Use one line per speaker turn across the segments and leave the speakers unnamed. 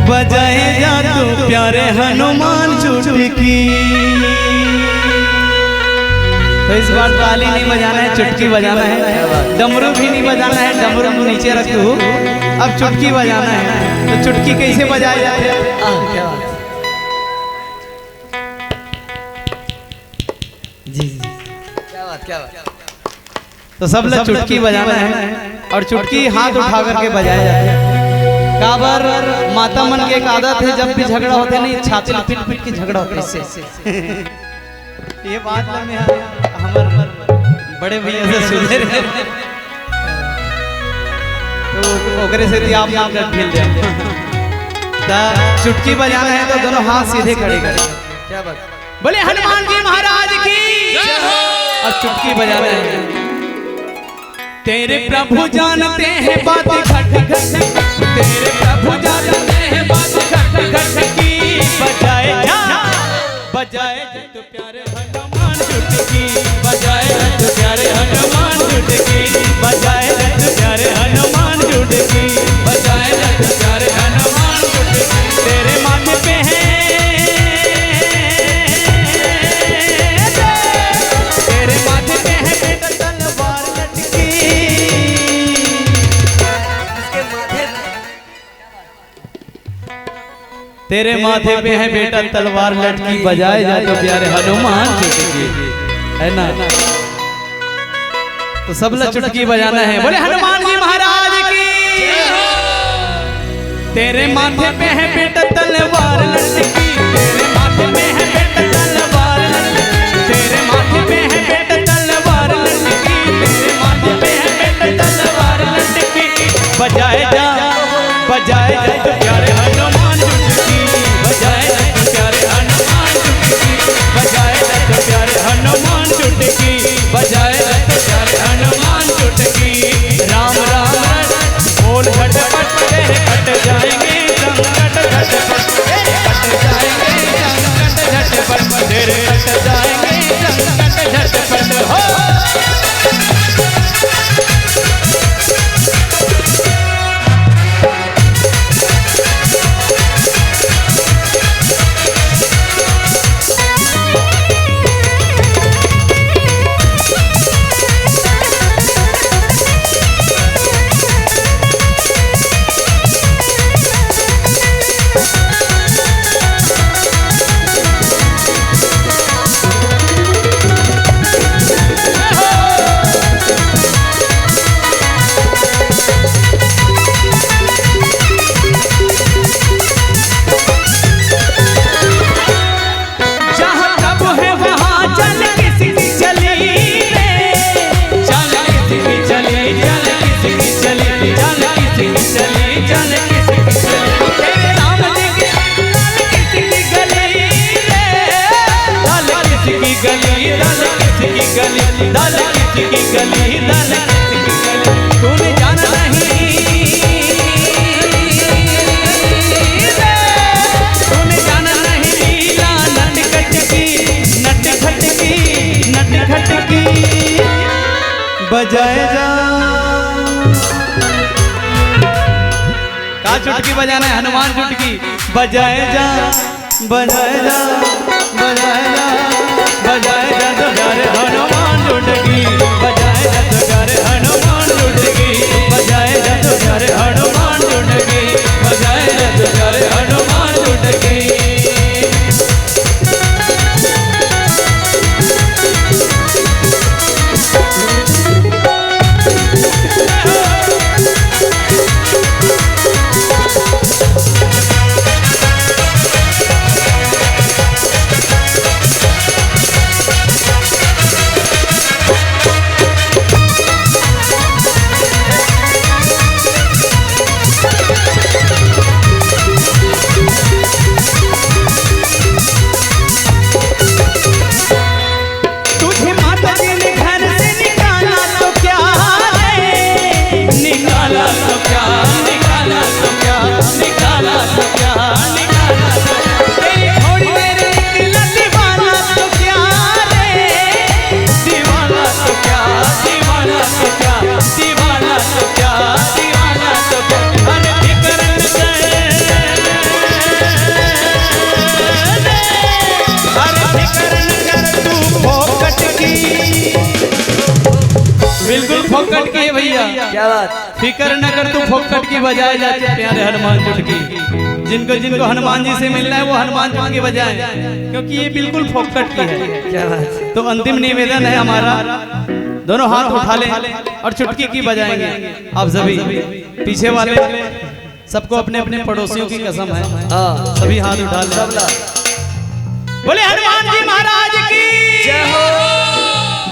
बजाए जा तू प्यारे हनुमान चुटकी। तो इस बार ताली नहीं बजाना है, चुटकी बजाना है। डमरू भी नहीं बजाना है, डमरू नीचे रख दो। अब चुटकी बजाना है। तो चुटकी कैसे बजाया जाए? जी क्या बात। तो सब लोग चुटकी बजाना है और चुटकी हाथ उठा करके बजाया जाता है। काबर माता मन की एक आदत है, जब भी झगड़ा होते नहीं छाती पीट पीट के झगड़ा होता है इससे। ये बात में हमारे बड़े भैया से सुने रहे तो ओकरे से आप ढील दे। चुटकी बजाना है तो दोनों हाथ सीधे खड़े करें। क्या बात, बोले हनुमान जी महाराज की। और चुटकी बजाना है। तेरे प्रभु जानते हैं बात खट खट, तेरे प्रभु जानते हैं बात खट खट की। बजाए जा तो प्यारे हनुमान चुटकी, बजाए तो प्यारे हनुमान चुटकी, बजाए तो प्यारे हनुमान चुटकी, बजाए तो प्यारे हनुमान चुटकी। तेरे माथे पे है, तेरे माथे पे है बेटा तलवार लटकी। तेरे माथे पे है बेटा तलवार लटकी, बजाए जा तो प्यारे हनुमान चुटकी, है ना। तो सब लोग चुटकी बजाना है। बोले हनुमान जी महाराज की। तेरे माथे पे है बेटा तलवार लटकी, तेरे माथे पे है बेटा तलवार लटकी, तेरे माथे पे है बेटा तलवार लटकी, तेरे माथे पे है बेटा तलवार लटकी। बजाए जा तो प्यारे हनुमान चुटकी, बजाए तो प्यारे हनुमान चुटकी, बजाए तो प्यारे हनुमान चुटकी, बजाए तो प्यारे हनुमान चुटकी। राम राम बोल झटपट तेरे कट जाएंगे संकट झटपट, कट जाएंगे संकट झटपट, तेरे कट जाएंगे संकट झटपट हो। तूने जाना नहीं, तूने जाना नहीं लीला नट खटकी, नट खटकी, नट खटकी। बजाए जा का चुटकी बजाना है हनुमान चुटकी। बजाए जा बजाए जा बजाए जा बजाए जा तो प्यारे हनुमान चुटकी, बजाए जा तो प्यारे हनुमान चुटकी, बजाए जा तो प्यारे हनुमान चुटकी, बजाए जा तो प्यारे हनुमान चुटकी।
क्या बात।
फिकर न कर तू फोकट की बजाए जाते प्यारे हनुमान चुटकी। जिनको जिनको हनुमान जी से मिलना है वो हनुमान चुटकी बजाए, क्योंकि ये बिल्कुल फोकट की है।
क्या बात।
तो अंतिम निवेदन है हमारा, दोनों हाथ उठा लें और चुटकी की बजाएंगे। आप सभी पीछे वाले सबको अपने अपने पड़ोसियों की कसम है, सभी हाथ उठा लें। बोले हनुमान जी महाराज की
जय हो।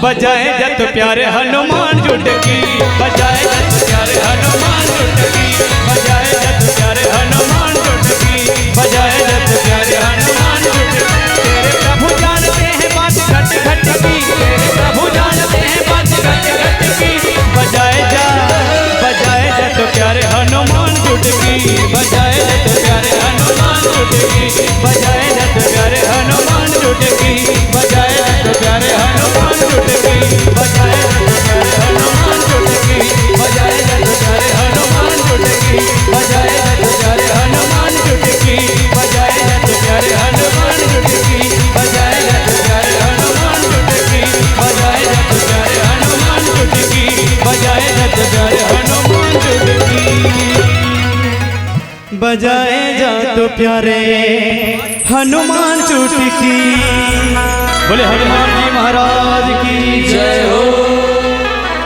बजाए जत प्यारे हनुमान चुटकी, बजाए जत प्यारे हनुमान चुटकी, बजाए जत प्यारे हनुमान चुटकी, बजाए जत प्यारे हनुमान चुटकी। तेरे प्रभु जानते हैं बात घट घट की, तेरे प्रभु जानते हैं बात घट घट की। बजाए जत प्यारे हनुमान चुटकी, बजाए जत प्यारे हनुमान चुटकी, बजाए जत प्यारे हनुमान चुटकी, बजाए जत प्यारे हनुमान चुटकी, बजाए जत प्यारे हनुमान चुटकी, बजाए जत प्यारे हनुमान चुटकी, बजाए जत प्यारे हनुमान चुटकी, बजाए जत प्यारे हनुमान चुटकी, बजाए जत प्यारे हनुमान चुटकी, बजाए जत प्यारे हनुमान चुटकी, बजाए जत प्यारे हनुमान चुटकी, बजाए जत प्यारे हनुमान चुटकी। बोले हनुमान जी महाराज